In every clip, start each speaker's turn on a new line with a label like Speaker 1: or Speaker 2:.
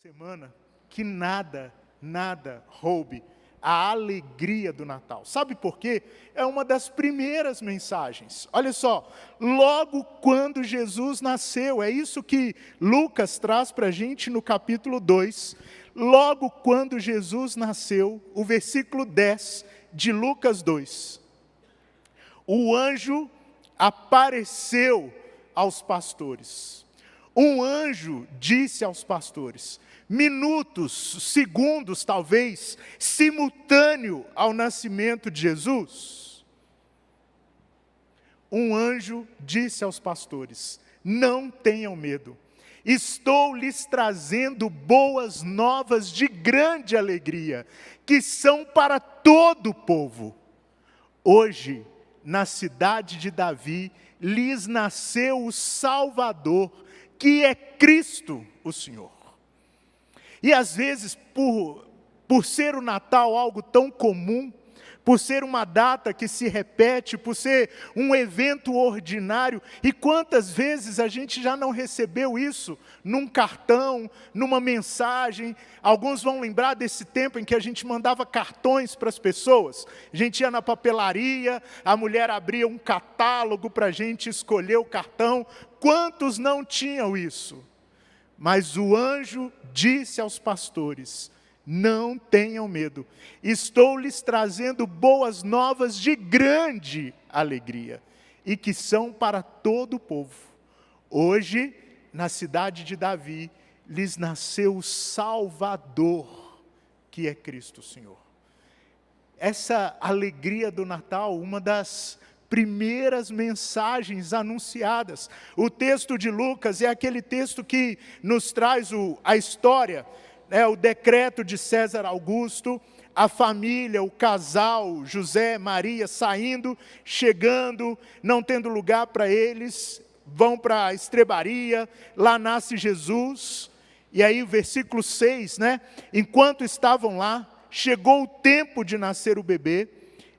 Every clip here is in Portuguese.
Speaker 1: semana que nada roube a alegria do Natal. Sabe por quê? É uma das primeiras mensagens. Olha só, logo quando Jesus nasceu, é isso que Lucas traz para a gente no capítulo 2. Logo quando Jesus nasceu, o versículo 10 de Lucas 2. O anjo apareceu aos pastores. Um anjo disse aos pastores, minutos, segundos talvez, simultâneo ao nascimento de Jesus. Um anjo disse aos pastores, não tenham medo, estou lhes trazendo boas novas de grande alegria, que são para todo o povo. Hoje, na cidade de Davi, lhes nasceu o Salvador, que é Cristo o Senhor. E às vezes, por ser o Natal algo tão comum, por ser uma data que se repete, por ser um evento ordinário, e quantas vezes a gente já não recebeu isso num cartão, numa mensagem. Alguns vão lembrar desse tempo em que a gente mandava cartões para as pessoas. A gente ia na papelaria, a mulher abria um catálogo para a gente escolher o cartão. Quantos não tinham isso? Mas o anjo disse aos pastores, não tenham medo, estou lhes trazendo boas novas de grande alegria, e que são para todo o povo. Hoje, na cidade de Davi, lhes nasceu o Salvador, que é Cristo Senhor. Essa alegria do Natal, uma das primeiras mensagens anunciadas. O texto de Lucas é aquele texto que nos traz a história, o decreto de César Augusto, a família, o casal, José, Maria, saindo, chegando, não tendo lugar para eles, vão para a estrebaria, lá nasce Jesus, e aí o versículo 6, enquanto estavam lá, chegou o tempo de nascer o bebê,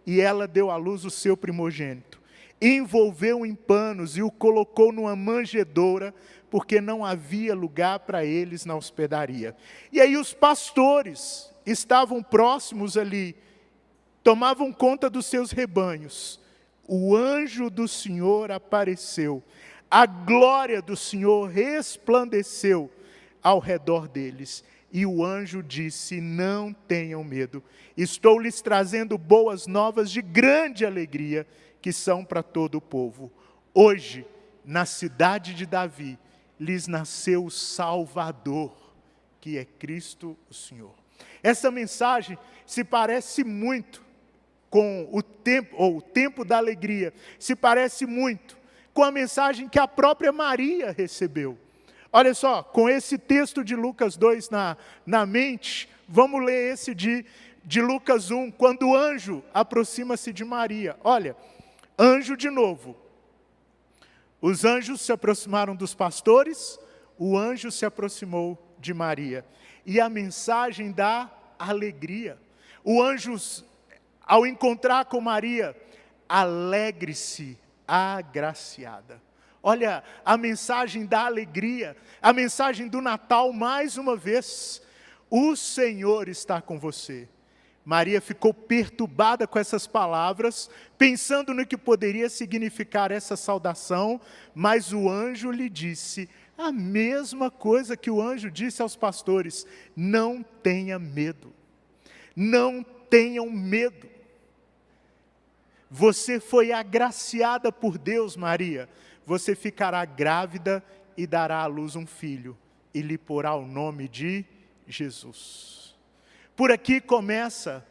Speaker 1: e ela deu à luz o seu primogênito, envolveu em panos e o colocou numa manjedoura, porque não havia lugar para eles na hospedaria. E aí os pastores estavam próximos ali, tomavam conta dos seus rebanhos. O anjo do Senhor apareceu, a glória do Senhor resplandeceu ao redor deles. E o anjo disse, não tenham medo, estou lhes trazendo boas novas de grande alegria, que são para todo o povo. Hoje, na cidade de Davi, lhes nasceu o Salvador, que é Cristo o Senhor. Essa mensagem se parece muito com o tempo da alegria, se parece muito com a mensagem que a própria Maria recebeu. Olha só, com esse texto de Lucas 2 na mente, vamos ler esse de Lucas 1, quando o anjo aproxima-se de Maria. Olha, anjo de novo. Os anjos se aproximaram dos pastores, o anjo se aproximou de Maria. E a mensagem da alegria. O anjo, ao encontrar com Maria, alegre-se, agraciada. Olha, a mensagem da alegria, a mensagem do Natal mais uma vez. O Senhor está com você. Maria ficou perturbada com essas palavras, pensando no que poderia significar essa saudação, mas o anjo lhe disse a mesma coisa que o anjo disse aos pastores, não tenha medo, não tenham medo. Você foi agraciada por Deus, Maria, você ficará grávida e dará à luz um filho, e lhe porá o nome de Jesus. Por aqui começa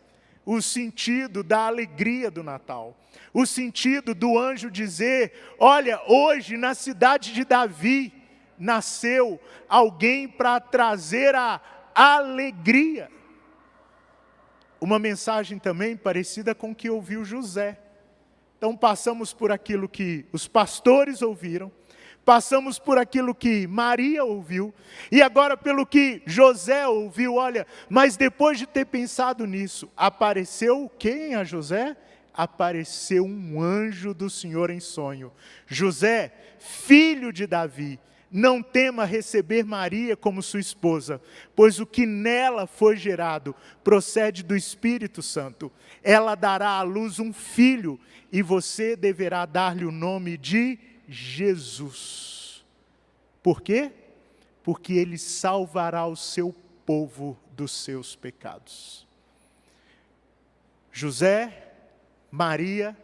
Speaker 1: o sentido da alegria do Natal. O sentido do anjo dizer, olha, hoje na cidade de Davi, nasceu alguém para trazer a alegria. Uma mensagem também parecida com o que ouviu José. Então passamos por aquilo que os pastores ouviram, passamos por aquilo que Maria ouviu, e agora pelo que José ouviu. Olha, mas depois de ter pensado nisso, apareceu quem a José? Apareceu um anjo do Senhor em sonho. José, filho de Davi, Não tema receber Maria como sua esposa, pois o que nela foi gerado procede do Espírito Santo. Ela dará à luz um filho, e você deverá dar-lhe o nome de Jesus. Por quê? Porque ele salvará o seu povo dos seus pecados. José, Maria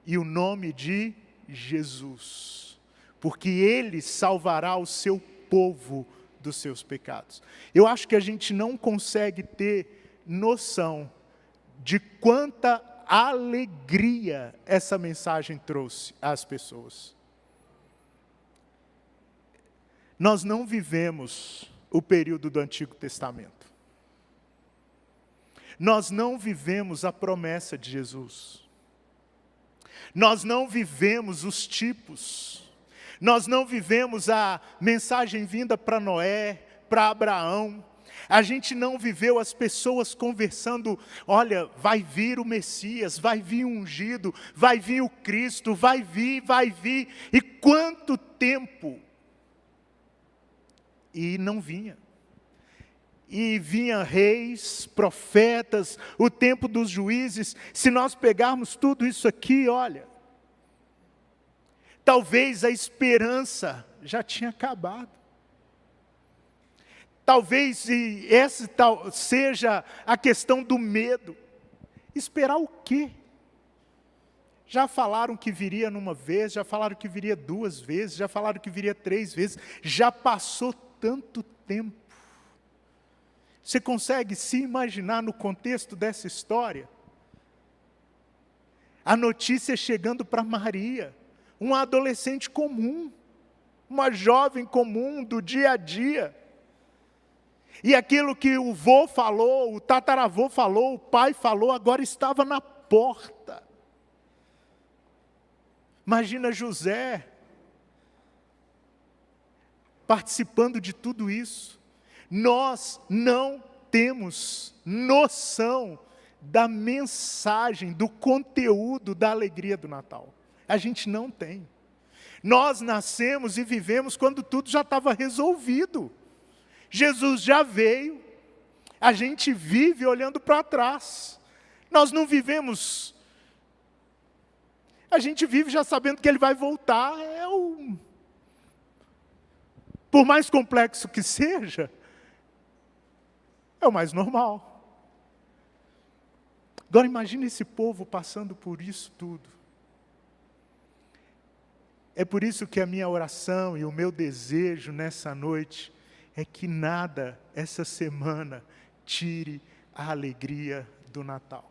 Speaker 1: e o nome de Jesus, porque ele salvará o seu povo dos seus pecados. Eu acho que a gente não consegue ter noção de quanta alegria essa mensagem trouxe às pessoas. Nós não vivemos o período do Antigo Testamento. Nós não vivemos a promessa de Jesus. Nós não vivemos os tipos. Nós não vivemos a mensagem vinda para Noé, para Abraão. A gente não viveu as pessoas conversando, olha, vai vir o Messias, vai vir o ungido, vai vir o Cristo, vai vir. E quanto tempo? E não vinha. E vinha reis, profetas, o tempo dos juízes. Se nós pegarmos tudo isso aqui, olha, talvez a esperança já tinha acabado. Talvez essa seja a questão do medo. Esperar o quê? Já falaram que viria numa vez, já falaram que viria 2 vezes, já falaram que viria 3 vezes. Já passou tanto tempo. Você consegue se imaginar no contexto dessa história? A notícia chegando para Maria, uma adolescente comum, uma jovem comum do dia a dia. E aquilo que o vô falou, o tataravô falou, o pai falou, agora estava na porta. Imagina José participando de tudo isso. Nós não temos noção da mensagem, do conteúdo da alegria do Natal. A gente não tem. Nós nascemos e vivemos quando tudo já estava resolvido. Jesus já veio, a gente vive olhando para trás. Nós não vivemos, a gente vive já sabendo que ele vai voltar. Por mais complexo que seja, é o mais normal. Agora imagine esse povo passando por isso tudo. É por isso que a minha oração e o meu desejo nessa noite é que nada essa semana tire a alegria do Natal.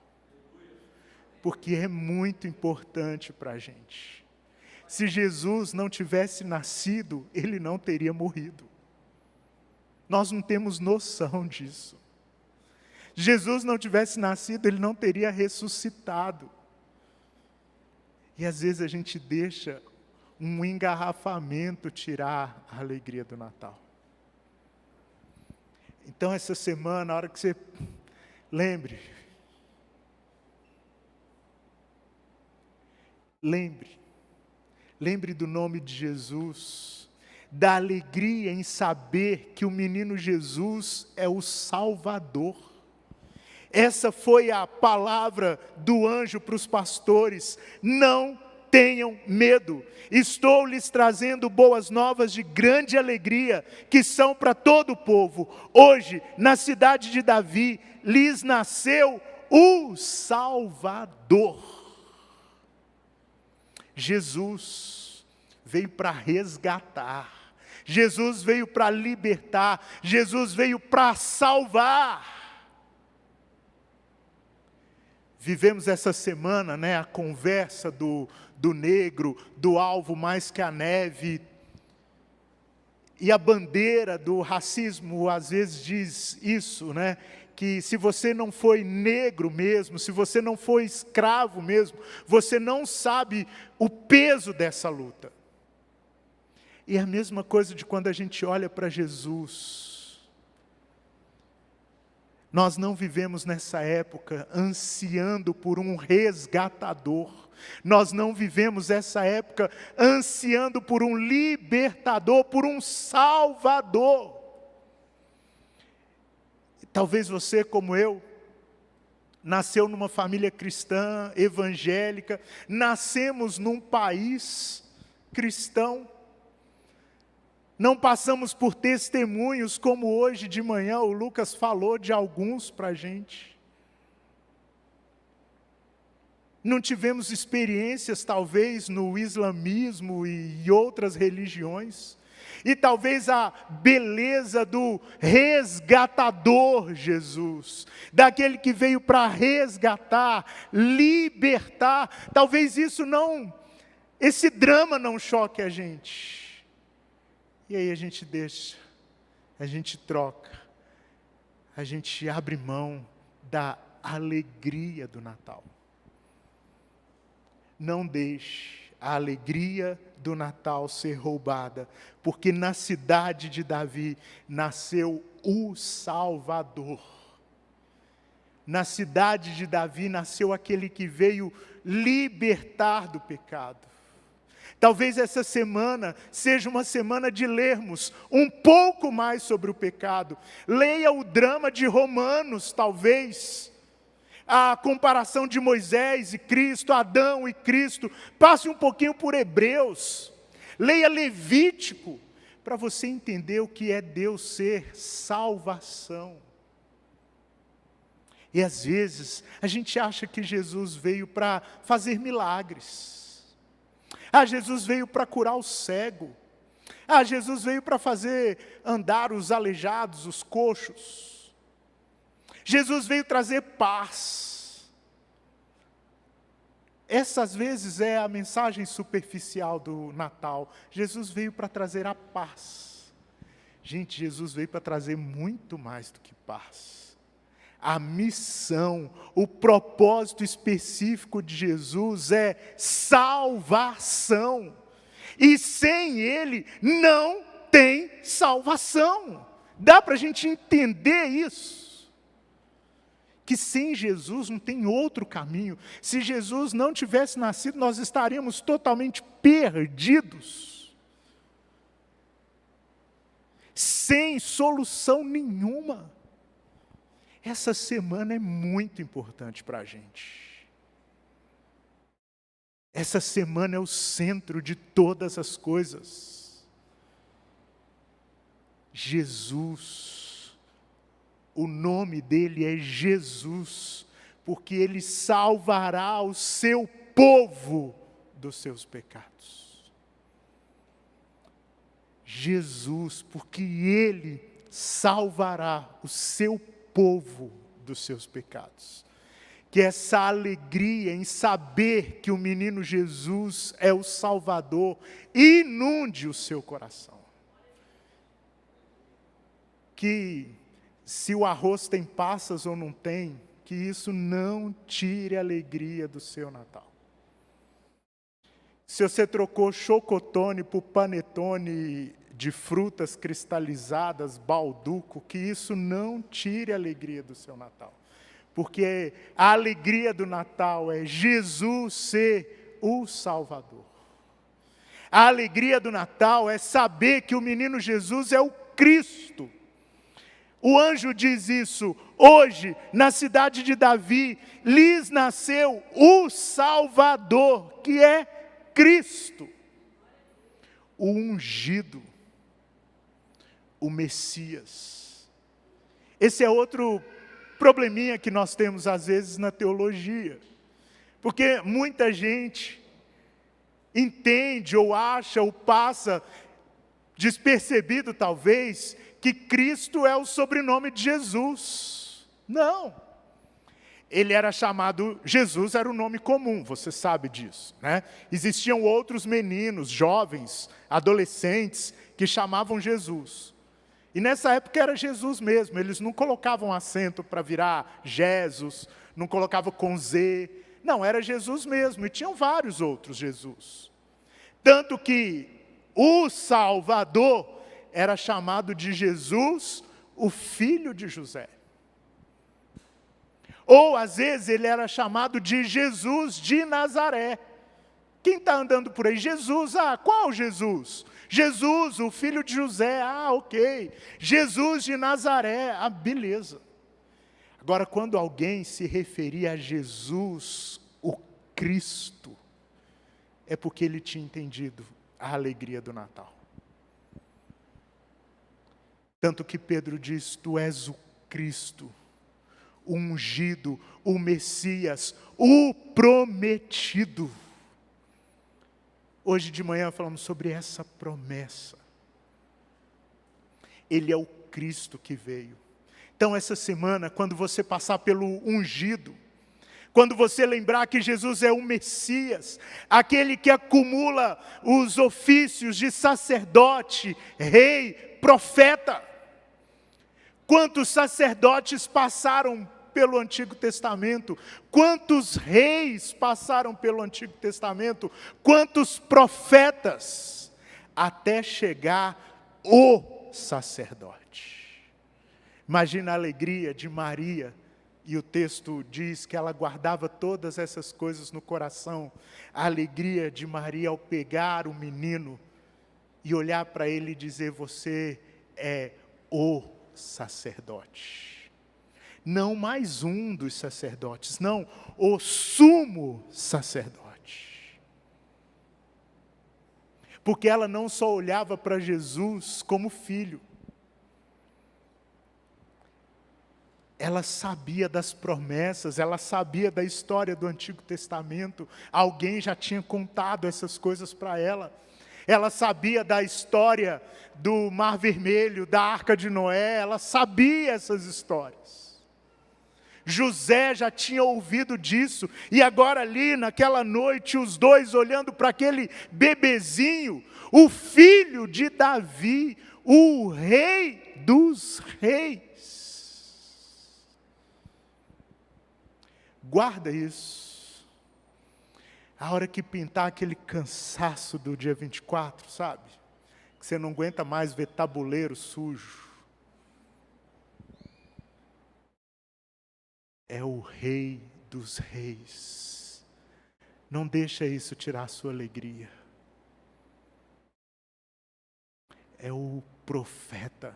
Speaker 1: Porque é muito importante para a gente. Se Jesus não tivesse nascido, ele não teria morrido. Nós não temos noção disso. Se Jesus não tivesse nascido, ele não teria ressuscitado. E às vezes a gente deixa um engarrafamento tirar a alegria do Natal. Então essa semana, a hora que você lembre do nome de Jesus, da alegria em saber que o menino Jesus é o Salvador. Essa foi a palavra do anjo para os pastores: não tenham medo, estou lhes trazendo boas novas de grande alegria, que são para todo o povo. Hoje, na cidade de Davi, lhes nasceu o Salvador. Jesus veio para resgatar, Jesus veio para libertar, Jesus veio para salvar. Vivemos essa semana, a conversa do negro, do alvo mais que a neve. E a bandeira do racismo às vezes diz isso, que se você não foi negro mesmo, se você não foi escravo mesmo, você não sabe o peso dessa luta. E é a mesma coisa de quando a gente olha para Jesus. Nós não vivemos nessa época ansiando por um resgatador. Nós não vivemos essa época ansiando por um libertador, por um salvador. Talvez você, como eu, nasceu numa família cristã, evangélica, nascemos num país cristão. Não passamos por testemunhos como hoje de manhã o Lucas falou de alguns para a gente. Não tivemos experiências talvez no islamismo e outras religiões. E talvez a beleza do resgatador Jesus, daquele que veio para resgatar, libertar, talvez esse drama não choque a gente. E aí a gente deixa, a gente troca, a gente abre mão da alegria do Natal. Não deixe a alegria do Natal ser roubada, porque na cidade de Davi nasceu o Salvador. Na cidade de Davi nasceu aquele que veio libertar do pecado. Talvez essa semana seja uma semana de lermos um pouco mais sobre o pecado. Leia o drama de Romanos, talvez. A comparação de Moisés e Cristo, Adão e Cristo. Passe um pouquinho por Hebreus. Leia Levítico, para você entender o que é Deus ser salvação. E às vezes, a gente acha que Jesus veio para fazer milagres. Jesus veio para curar o cego. Jesus veio para fazer andar os aleijados, os coxos. Jesus veio trazer paz. Essa às vezes é a mensagem superficial do Natal. Jesus veio para trazer a paz. Gente, Jesus veio para trazer muito mais do que paz. A missão, o propósito específico de Jesus é salvação. E sem Ele não tem salvação. Dá para a gente entender isso? Que sem Jesus não tem outro caminho. Se Jesus não tivesse nascido, nós estaríamos totalmente perdidos. Sem solução nenhuma. Essa semana é muito importante para a gente. Essa semana é o centro de todas as coisas. Jesus, o nome dele é Jesus, porque ele salvará o seu povo dos seus pecados. Jesus, porque ele salvará o seu povo dos seus pecados. Que essa alegria em saber que o menino Jesus é o Salvador inunde o seu coração. Que se o arroz tem passas ou não tem, que isso não tire a alegria do seu Natal. Se você trocou chocotone por panetone de frutas cristalizadas, balduco, que isso não tire a alegria do seu Natal. Porque a alegria do Natal é Jesus ser o Salvador. A alegria do Natal é saber que o menino Jesus é o Cristo. O anjo diz isso: hoje, na cidade de Davi, lhes nasceu o Salvador, que é Cristo. O ungido. O Messias. Esse é outro probleminha que nós temos às vezes na teologia. Porque muita gente entende ou acha ou passa despercebido talvez que Cristo é o sobrenome de Jesus. Não. Ele era chamado, Jesus era um nome comum, você sabe disso, né? Existiam outros meninos, jovens, adolescentes que chamavam Jesus. E nessa época era Jesus mesmo, eles não colocavam acento para virar Jesus, não colocavam com Z, não, era Jesus mesmo, e tinham vários outros Jesus. Tanto que o Salvador era chamado de Jesus, o filho de José. Ou às vezes ele era chamado de Jesus de Nazaré. Quem está andando por aí? Jesus, qual Jesus? Jesus, o filho de José, ok. Jesus de Nazaré, beleza. Agora, quando alguém se referia a Jesus, o Cristo, é porque ele tinha entendido a alegria do Natal. Tanto que Pedro diz, tu és o Cristo, o ungido, o Messias, o prometido. Hoje de manhã falamos sobre essa promessa. Ele é o Cristo que veio. Então essa semana, quando você passar pelo ungido, quando você lembrar que Jesus é o Messias, aquele que acumula os ofícios de sacerdote, rei, profeta. Quantos sacerdotes passaram pelo Antigo Testamento? Quantos reis passaram pelo Antigo Testamento? Quantos profetas? Até chegar o sacerdote. Imagina a alegria de Maria, e o texto diz que ela guardava todas essas coisas no coração. A alegria de Maria ao pegar o menino e olhar para ele e dizer, você é o sacerdote. Não mais um dos sacerdotes, não, o sumo sacerdote. Porque ela não só olhava para Jesus como filho, ela sabia das promessas, ela sabia da história do Antigo Testamento, alguém já tinha contado essas coisas para ela. Ela sabia da história do Mar Vermelho, da Arca de Noé, ela sabia essas histórias. José já tinha ouvido disso, e agora ali naquela noite, os dois olhando para aquele bebezinho, o filho de Davi, o rei dos reis. Guarda isso. A hora que pintar aquele cansaço do dia 24, sabe? Que você não aguenta mais ver tabuleiro sujo. É o Rei dos Reis. Não deixa isso tirar a sua alegria. É o profeta.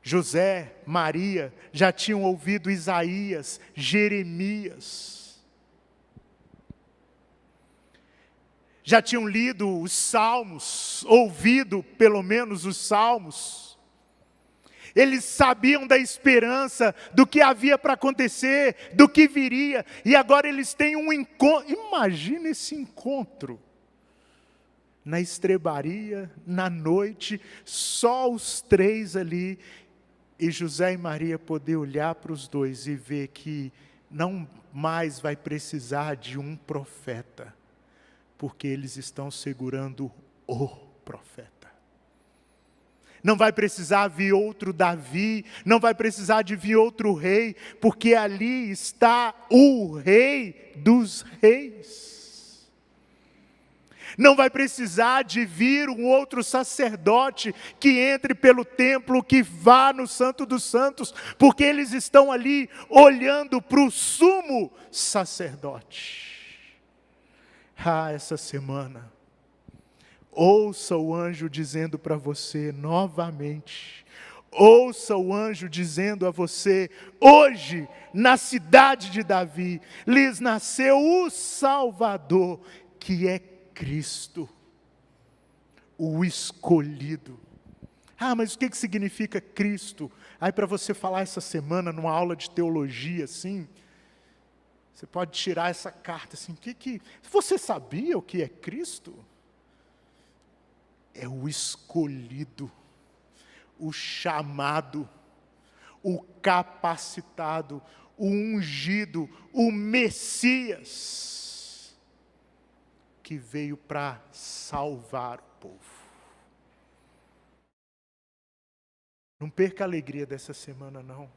Speaker 1: José, Maria, já tinham ouvido Isaías, Jeremias. Já tinham lido os Salmos, ouvido pelo menos os Salmos. Eles sabiam da esperança, do que havia para acontecer, do que viria. E agora eles têm um encontro. Imagina esse encontro. Na estrebaria, na noite, só os três ali. E José e Maria poder olhar para os dois e ver que não mais vai precisar de um profeta. Porque eles estão segurando o profeta. Não vai precisar vir outro Davi, não vai precisar de vir outro rei, porque ali está o Rei dos Reis. Não vai precisar de vir um outro sacerdote que entre pelo templo, que vá no Santo dos Santos, porque eles estão ali olhando para o sumo sacerdote. Essa semana, ouça o anjo dizendo para você novamente, ouça o anjo dizendo a você, hoje, na cidade de Davi, lhes nasceu o Salvador, que é Cristo, o escolhido. Mas o que significa Cristo? Aí para você falar essa semana, numa aula de teologia, assim, você pode tirar essa carta assim, você sabia o que é Cristo? É o escolhido, o chamado, o capacitado, o ungido, o Messias, que veio para salvar o povo. Não perca a alegria dessa semana, não.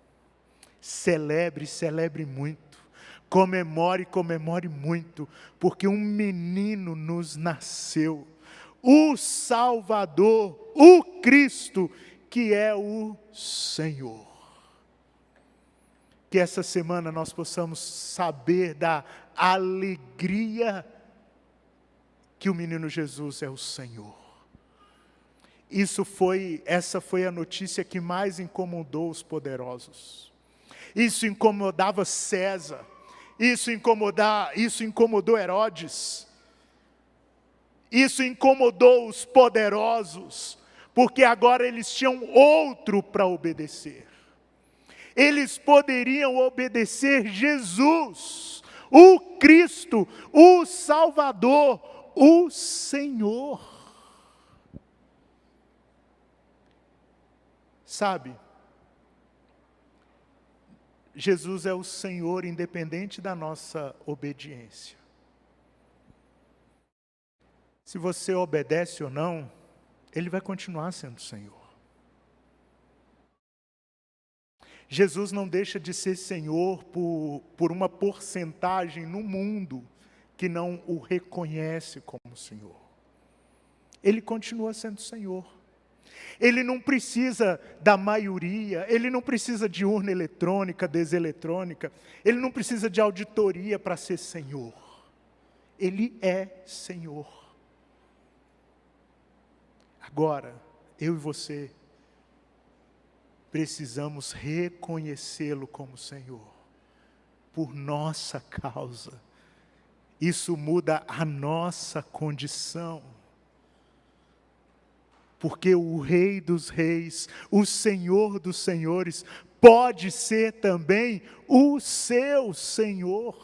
Speaker 1: Celebre, celebre muito. Comemore, comemore muito, porque um menino nos nasceu, o Salvador, o Cristo, que é o Senhor. Que essa semana nós possamos saber da alegria que o menino Jesus é o Senhor. Essa foi a notícia que mais incomodou os poderosos. Isso incomodava César. Isso incomodou Herodes. Isso incomodou os poderosos, porque agora eles tinham outro para obedecer. Eles poderiam obedecer Jesus, o Cristo, o Salvador, o Senhor. Sabe, Jesus é o Senhor independente da nossa obediência. Se você obedece ou não, Ele vai continuar sendo Senhor. Jesus não deixa de ser Senhor por uma porcentagem no mundo que não o reconhece como Senhor. Ele continua sendo Senhor. Ele não precisa da maioria, Ele não precisa de urna eletrônica, deseletrônica, Ele não precisa de auditoria para ser Senhor. Ele é Senhor. Agora, eu e você precisamos reconhecê-lo como Senhor, por nossa causa. Isso muda a nossa condição. Porque o Rei dos Reis, o Senhor dos Senhores, pode ser também o seu Senhor.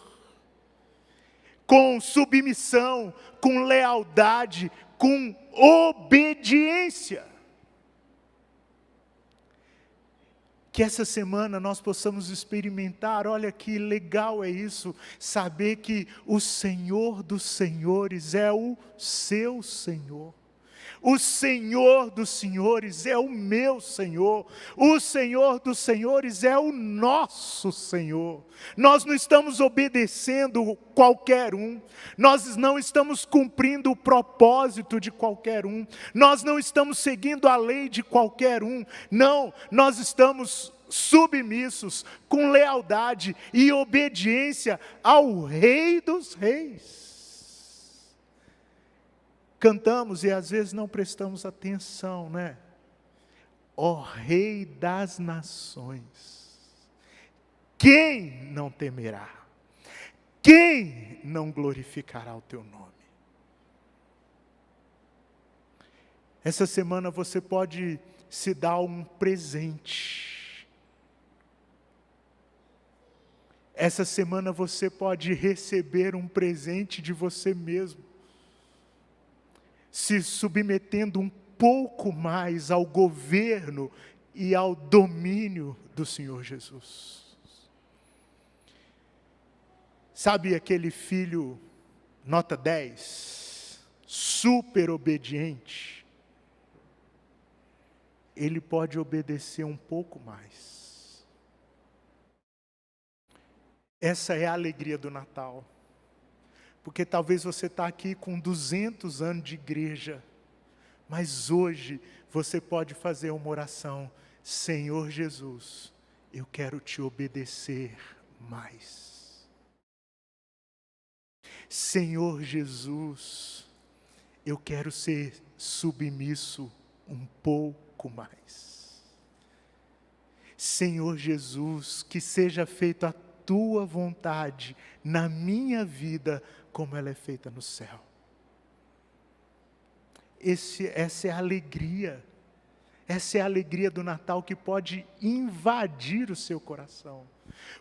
Speaker 1: Com submissão, com lealdade, com obediência. Que essa semana nós possamos experimentar, olha que legal é isso, saber que o Senhor dos Senhores é o seu Senhor. O Senhor dos Senhores é o meu Senhor. O Senhor dos Senhores é o nosso Senhor. Nós não estamos obedecendo qualquer um. Nós não estamos cumprindo o propósito de qualquer um. Nós não estamos seguindo a lei de qualquer um. Não, nós estamos submissos, com lealdade e obediência ao Rei dos Reis. Cantamos e às vezes não prestamos atenção, né? Ó Rei das nações, quem não temerá? Quem não glorificará o teu nome? Essa semana você pode se dar um presente. Essa semana você pode receber um presente de você mesmo, se submetendo um pouco mais ao governo e ao domínio do Senhor Jesus. Sabe aquele filho nota 10, super obediente? Ele pode obedecer um pouco mais. Essa é a alegria do Natal. Porque talvez você está aqui com 200 anos de igreja, mas hoje você pode fazer uma oração: Senhor Jesus, eu quero te obedecer mais. Senhor Jesus, eu quero ser submisso um pouco mais. Senhor Jesus, que seja feita a tua vontade na minha vida, como ela é feita no céu. Essa é a alegria. Essa é a alegria do Natal que pode invadir o seu coração.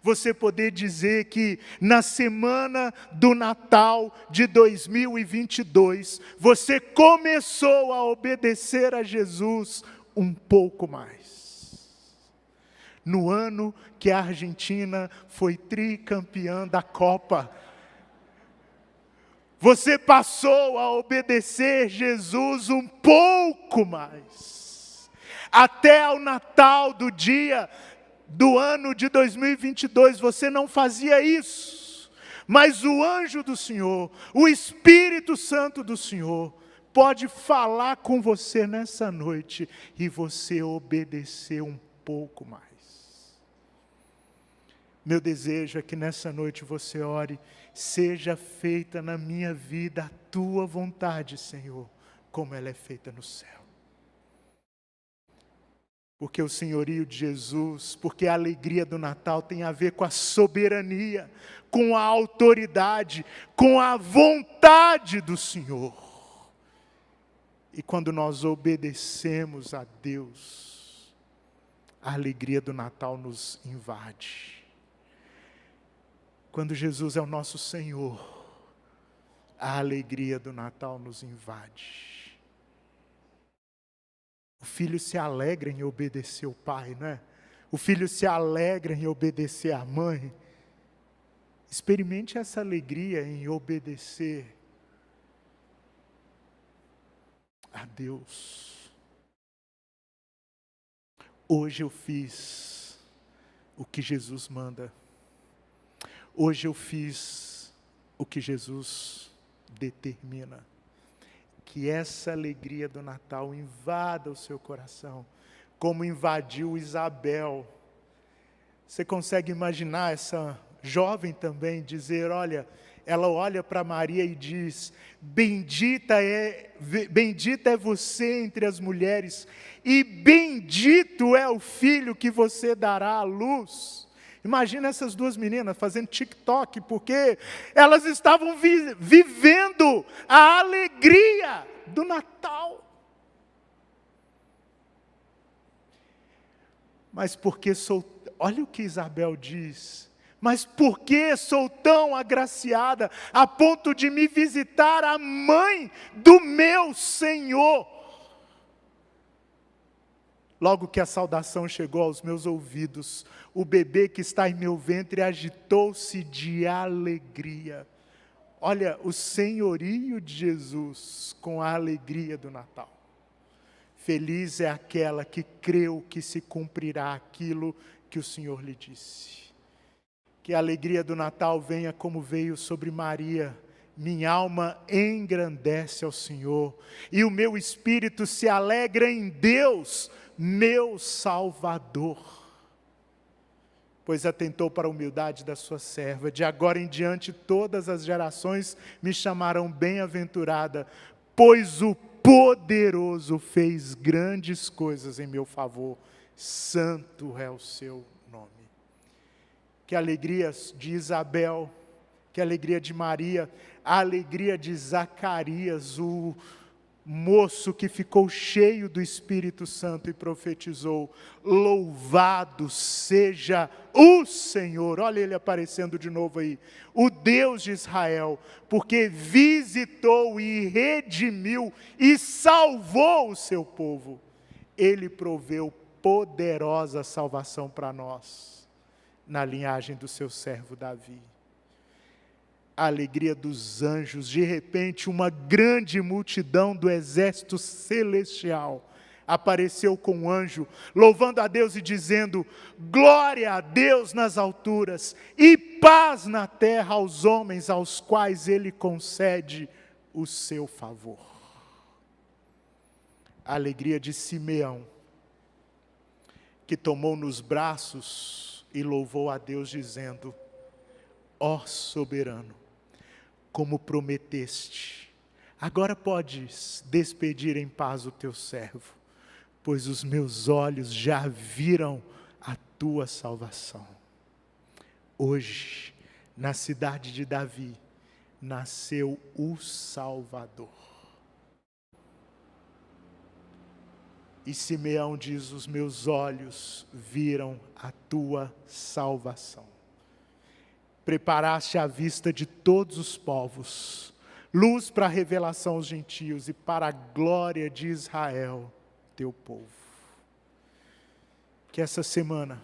Speaker 1: Você poder dizer que na semana do Natal de 2022, você começou a obedecer a Jesus um pouco mais. No ano que a Argentina foi tricampeã da Copa, você passou a obedecer Jesus um pouco mais. Até ao Natal do ano de 2022, você não fazia isso. Mas o anjo do Senhor, o Espírito Santo do Senhor, pode falar com você nessa noite e você obedecer um pouco mais. Meu desejo é que nessa noite você ore: seja feita na minha vida a tua vontade, Senhor, como ela é feita no céu. Porque o senhorio de Jesus, porque a alegria do Natal tem a ver com a soberania, com a autoridade, com a vontade do Senhor. E quando nós obedecemos a Deus, a alegria do Natal nos invade. Quando Jesus é o nosso Senhor, a alegria do Natal nos invade. O filho se alegra em obedecer o pai, não é? O filho se alegra em obedecer a mãe. Experimente essa alegria em obedecer a Deus. Hoje eu fiz o que Jesus manda. Hoje eu fiz o que Jesus determina. Que essa alegria do Natal invada o seu coração, como invadiu Isabel. Você consegue imaginar essa jovem também dizer, olha, ela olha para Maria e diz: bendita é você entre as mulheres, e bendito é o filho que você dará à luz. Imagina essas duas meninas fazendo TikTok, porque elas estavam vivendo a alegria do Natal. Mas porque olha o que Isabel diz: mas por que sou tão agraciada a ponto de me visitar a mãe do meu Senhor? Logo que a saudação chegou aos meus ouvidos, o bebê que está em meu ventre agitou-se de alegria. Olha, o senhorio de Jesus com a alegria do Natal. Feliz é aquela que creu que se cumprirá aquilo que o Senhor lhe disse. Que a alegria do Natal venha como veio sobre Maria. Minha alma engrandece ao Senhor, e o meu espírito se alegra em Deus, meu Salvador, pois atentou para a humildade da sua serva. De agora em diante todas as gerações me chamarão bem-aventurada, pois o poderoso fez grandes coisas em meu favor, santo é o seu nome. Que alegria de Isabel, que alegria de Maria, a alegria de Zacarias, o moço que ficou cheio do Espírito Santo e profetizou: louvado seja o Senhor, olha ele aparecendo de novo aí, o Deus de Israel, porque visitou e redimiu e salvou o seu povo. Ele proveu poderosa salvação para nós, na linhagem do seu servo Davi. A alegria dos anjos, de repente uma grande multidão do exército celestial apareceu com um anjo, louvando a Deus e dizendo: glória a Deus nas alturas e paz na terra aos homens aos quais Ele concede o seu favor. A alegria de Simeão, que tomou nos braços e louvou a Deus dizendo: ó soberano, como prometeste, agora podes despedir em paz o teu servo, pois os meus olhos já viram a tua salvação. Hoje, na cidade de Davi, nasceu o Salvador. E Simeão diz: os meus olhos viram a tua salvação. Preparaste à vista de todos os povos, luz para a revelação aos gentios e para a glória de Israel, teu povo. Que essa semana,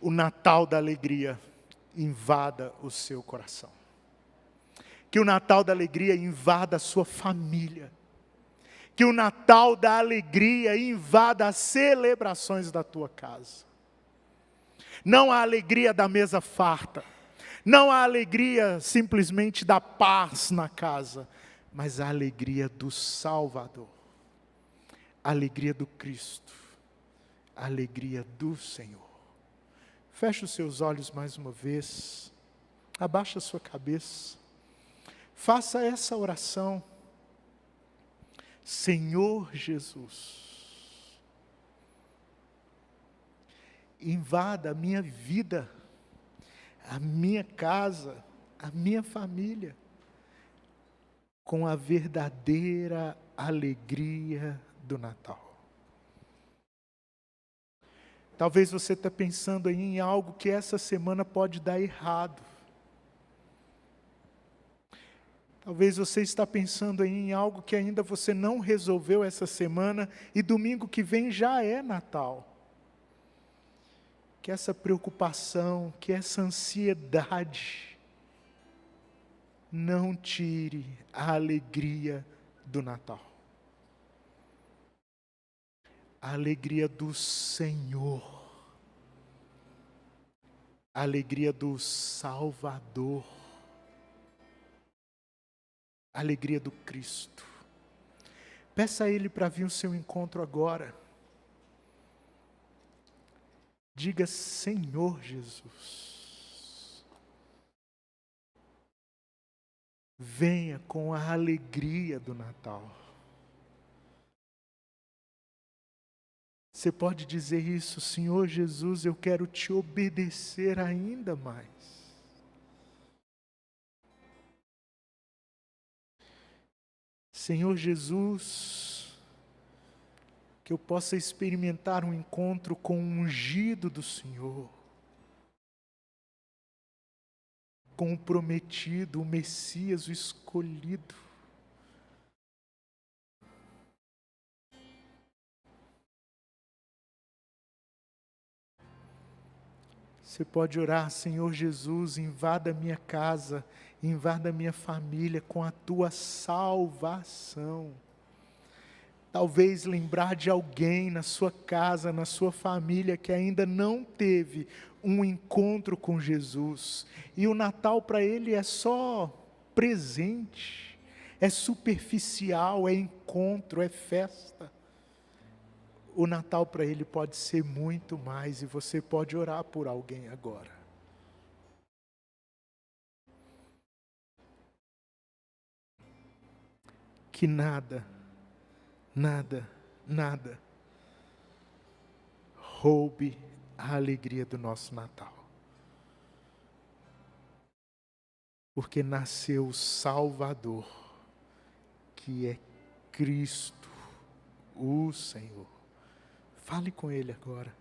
Speaker 1: o Natal da alegria invada o seu coração. Que o Natal da alegria invada a sua família. Que o Natal da alegria invada as celebrações da tua casa. Não a alegria da mesa farta, não a alegria simplesmente da paz na casa, mas a alegria do Salvador, a alegria do Cristo, a alegria do Senhor. Feche os seus olhos mais uma vez. Abaixa a sua cabeça. Faça essa oração. Senhor Jesus, invada a minha vida, a minha casa, a minha família, com a verdadeira alegria do Natal. Talvez você está pensando aí em algo que essa semana pode dar errado. Talvez você está pensando aí em algo que ainda você não resolveu essa semana e domingo que vem já é Natal. Que essa preocupação, que essa ansiedade não tire a alegria do Natal. A alegria do Senhor. A alegria do Salvador. A alegria do Cristo. Peça a Ele para vir ao seu encontro agora. Diga: Senhor Jesus, venha com a alegria do Natal. Você pode dizer isso: Senhor Jesus, eu quero te obedecer ainda mais. Senhor Jesus, que eu possa experimentar um encontro com o ungido do Senhor, com o prometido, o Messias, o escolhido. Você pode orar: Senhor Jesus, invada a minha casa, invada a minha família com a tua salvação. Talvez lembrar de alguém na sua casa, na sua família, que ainda não teve um encontro com Jesus. E o Natal para ele é só presente, é superficial, é encontro, é festa. O Natal para ele pode ser muito mais, e você pode orar por alguém agora. Que nada roube a alegria do nosso Natal. Porque nasceu o Salvador, que é Cristo, o Senhor. Fale com Ele agora.